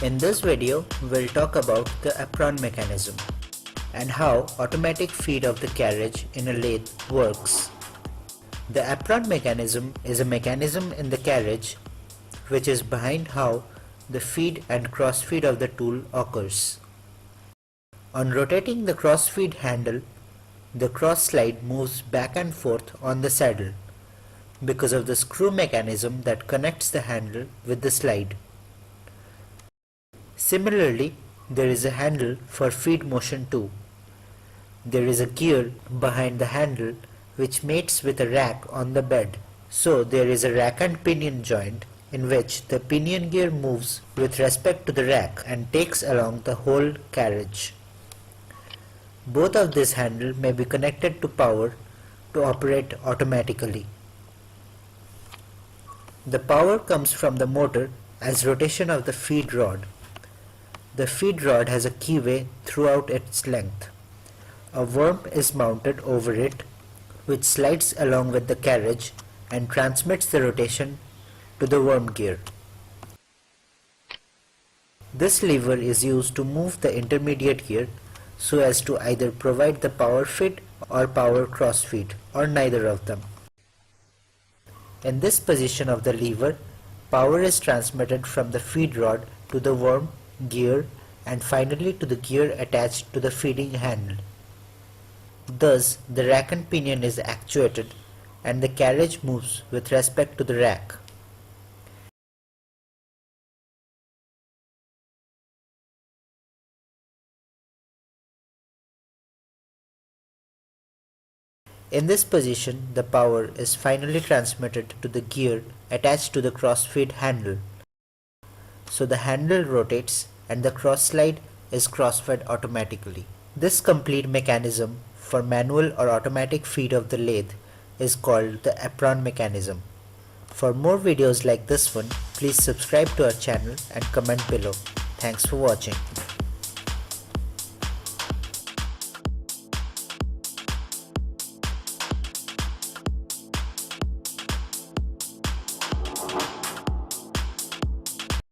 In this video, we'll talk about the apron mechanism and how automatic feed of the carriage in a lathe works. The apron mechanism is a mechanism in the carriage which is behind how the feed and cross feed of the tool occurs. On rotating the cross feed handle, the cross slide moves back and forth on the saddle because of the screw mechanism that connects the handle with the slide. Similarly, there is a handle for feed motion too. There is a gear behind the handle which mates with a rack on the bed. So there is a rack and pinion joint in which the pinion gear moves with respect to the rack and takes along the whole carriage. Both of these handles may be connected to power to operate automatically. The power comes from the motor as rotation of the feed rod. The feed rod has a keyway throughout its length. A worm is mounted over it which slides along with the carriage and transmits the rotation to the worm gear. This lever is used to move the intermediate gear so as to either provide the power feed or power cross feed or neither of them. In this position of the lever, power is transmitted from the feed rod to the worm, gear and finally to the gear attached to the feeding handle. Thus, the rack and pinion is actuated and the carriage moves with respect to the rack. In this position, the power is finally transmitted to the gear attached to the cross-feed handle. So the handle rotates and the cross slide is cross-fed automatically. This complete mechanism for manual or automatic feed of the lathe is called the apron mechanism. For more videos like this one, please subscribe to our channel and comment below. Thanks for watching.